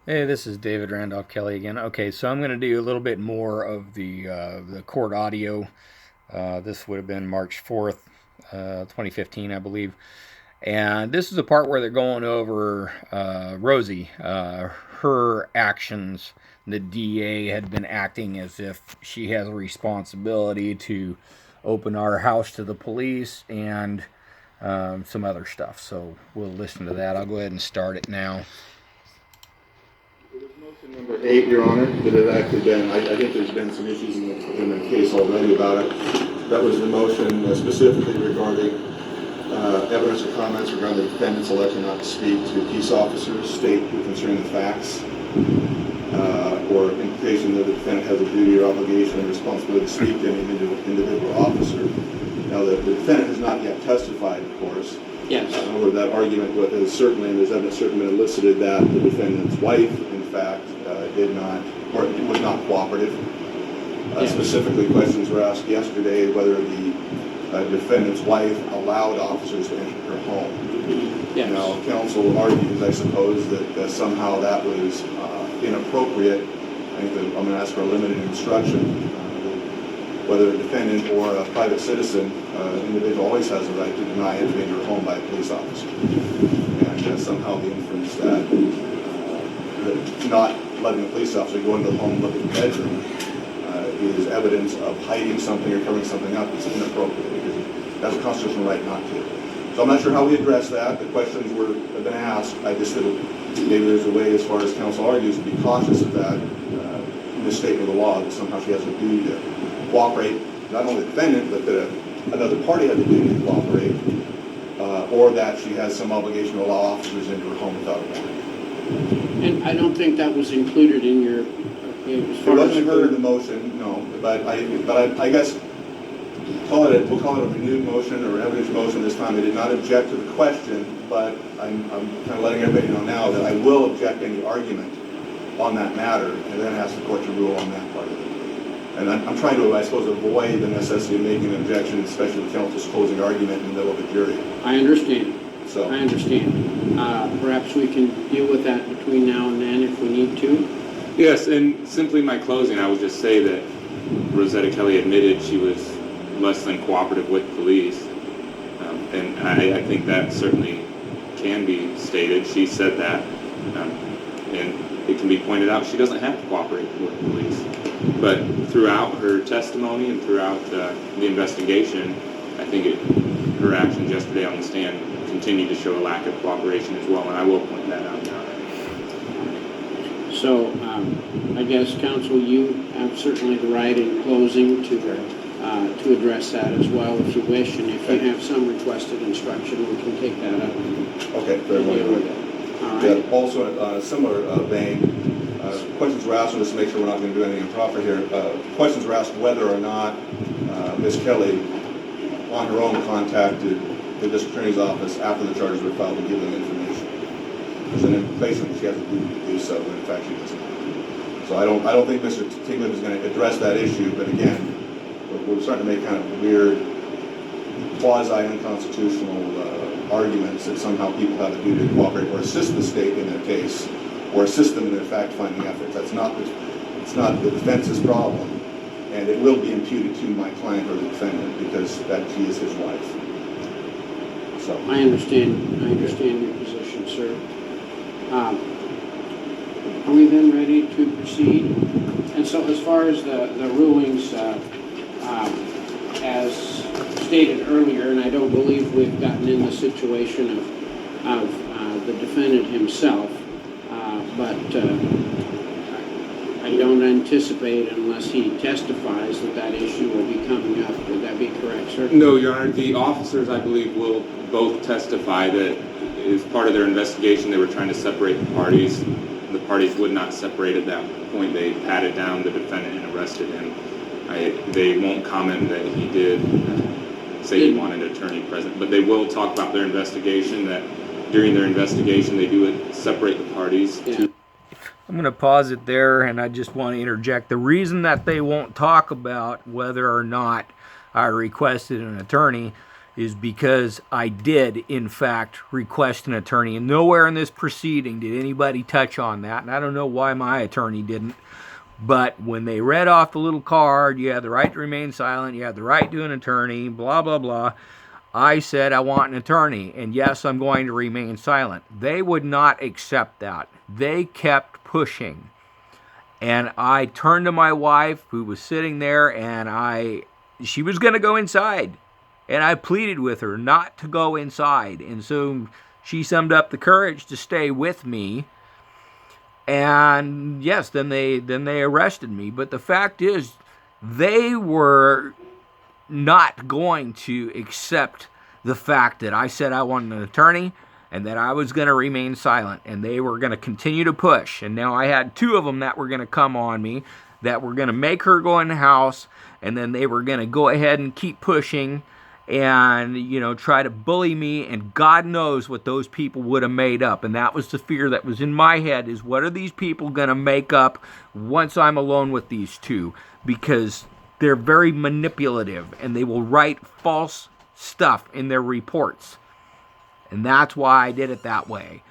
Hey, this is David Randolph Kelly again. Okay, so I'm going to do a little bit more of the court audio. This would have been March 4th, 2015, I believe. And this is the part where they're going over Rosie, her actions. The DA had been acting as if she has a responsibility to open our house to the police and some other stuff. So we'll listen to that. I'll go ahead and start it now. Motion number 8, Your Honor, that had actually been, I think there's been some issues in the case already about it. That was the motion specifically regarding evidence or comments regarding the defendant's election not to speak to peace officers, state concerning the facts, or implication that the defendant has a duty or obligation and responsibility to speak to any individual officer. Now, the defendant has not yet testified, of course. Yes. However, that argument was certainly, and there's evidence certainly been elicited that the defendant's wife, in fact, did not, or was not cooperative. Yes. Specifically, questions were asked yesterday whether the defendant's wife allowed officers to enter her home. Yes. Now, counsel argues, I suppose, that somehow that was inappropriate. I think that I'm going to ask for a limited instruction. Whether a defendant or a private citizen, individual always has a right to deny entry into her home by a police officer. And somehow the inference that not letting a police officer go into the home and look at the bedroom is evidence of hiding something or covering something up is inappropriate, because that's a constitutional right not to. So I'm not sure how we address that. The questions have been asked. I just feel maybe there's a way, as far as counsel argues, to be cautious of that misstatement of the law, that somehow she has a duty to cooperate, not only the defendant, but that another party has a duty to cooperate, or that she has some obligation to allow officers into her home without a warrant. And I don't think that was included in your. It wasn't included in the motion, no. But I guess we'll call it a renewed motion or evidence motion this time. I did not object to the question, but I'm kind of letting everybody know now that I will object to any argument on that matter, and then ask the court to rule on that part of it. And I'm trying to, I suppose, avoid the necessity of making an objection, especially with counsel's closing argument in the middle of a jury. I understand. So I understand. Perhaps we can deal with that between now and then if we need to. Yes, and simply my closing, I would just say that Rosetta Kelly admitted she was less than cooperative with police. And I think that certainly can be stated. She said that. And it can be pointed out she doesn't have to cooperate with police. But throughout her testimony and throughout the investigation, I think her actions yesterday on the stand continue to show a lack of cooperation as well, and I will point that out now. So I guess, counsel, you have certainly the right in closing to address that as well if you wish, and if you have some requested instruction, we can take that up. okay, very well. All right. Yeah, also, in a similar vein, questions were asked, just to make sure we're not going to do anything improper here. Questions were asked whether or not Ms. Kelly, on her own, contacted the district attorney's office after the charges were filed to give them information. There's an implication that she has a duty to do so, when in fact she does not. So I don't think Mr. Tigland is going to address that issue, but again, we're starting to make kind of weird, quasi-unconstitutional arguments that somehow people have a duty to cooperate or assist the state in their case, or assist them in their fact-finding efforts. It's not the defense's problem, and it will be imputed to my client or the defendant because that she is his wife. So I understand your position, sir. Are we then ready to proceed? And so as far as the rulings, as stated earlier, and I don't believe we've gotten in the situation of the defendant himself, but I don't anticipate, unless he testifies, that issue will be coming up. Would that be correct, sir? No, Your Honor. The officers, I believe, will both testify that as part of their investigation, they were trying to separate the parties. The parties would not separate at that point. They patted down the defendant and arrested him. They won't comment that he did say he wanted an attorney present, but they will talk about their investigation, that during their investigation they do separate the parties. Yeah. I'm going to pause it there, and I just want to interject. The reason that they won't talk about whether or not I requested an attorney is because I did, in fact, request an attorney. And nowhere in this proceeding did anybody touch on that. And I don't know why my attorney didn't. But when they read off the little card, you have the right to remain silent, you have the right to an attorney, blah, blah, blah, I said I want an attorney. And yes, I'm going to remain silent. They would not accept that. They kept pushing. And I turned to my wife, who was sitting there, and she was going to go inside. And I pleaded with her not to go inside. And so she summed up the courage to stay with me. And yes, then they arrested me. But the fact is, they were not going to accept the fact that I said I wanted an attorney and that I was going to remain silent. And they were going to continue to push. And now I had two of them that were going to come on me, that were going to make her go in the house. And then they were going to go ahead and keep pushing and, try to bully me, and God knows what those people would have made up. And that was the fear that was in my head, is what are these people going to make up once I'm alone with these two? Because they're very manipulative, and they will write false stuff in their reports. And that's why I did it that way.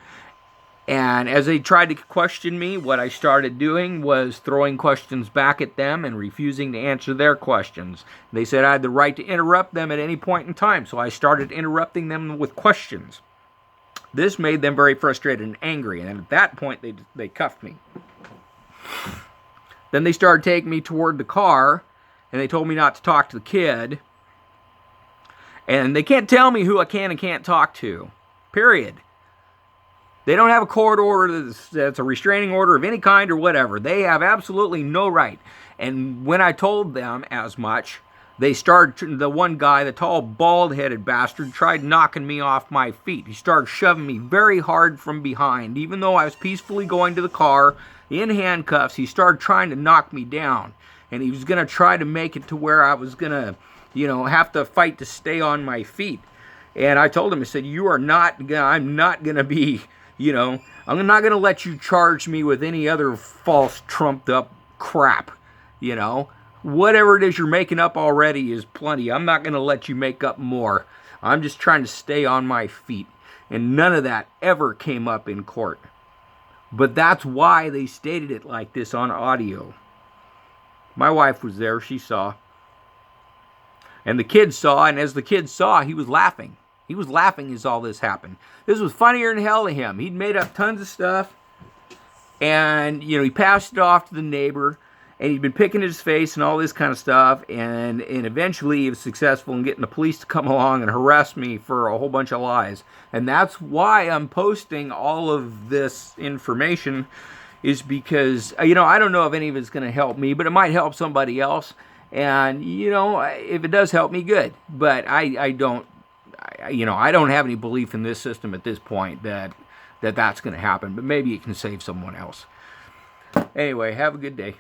And as they tried to question me, what I started doing was throwing questions back at them and refusing to answer their questions. They said I had the right to interrupt them at any point in time, so I started interrupting them with questions. This made them very frustrated and angry, and at that point they cuffed me. Then they started taking me toward the car, and they told me not to talk to the kid. And they can't tell me who I can and can't talk to, period. They don't have a court order that's a restraining order of any kind or whatever. They have absolutely no right. And when I told them as much, they started, the one guy, the tall, bald-headed bastard, tried knocking me off my feet. He started shoving me very hard from behind. Even though I was peacefully going to the car in handcuffs, he started trying to knock me down. And he was going to try to make it to where I was going to, have to fight to stay on my feet. And I told him, I said, I'm not going to be... I'm not going to let you charge me with any other false, trumped-up crap, Whatever it is you're making up already is plenty. I'm not going to let you make up more. I'm just trying to stay on my feet. And none of that ever came up in court. But that's why they stated it like this on audio. My wife was there. She saw. And the kid saw, and as the kid saw, he was laughing. He was laughing as all this happened. This was funnier than hell to him. He'd made up tons of stuff. And, he passed it off to the neighbor. And he'd been picking his face and all this kind of stuff. And eventually he was successful in getting the police to come along and harass me for a whole bunch of lies. And that's why I'm posting all of this information, is because, I don't know if any of it's going to help me, but it might help somebody else. And, if it does help me, good. But I don't have any belief in this system at this point that's going to happen. But maybe it can save someone else. Anyway, have a good day.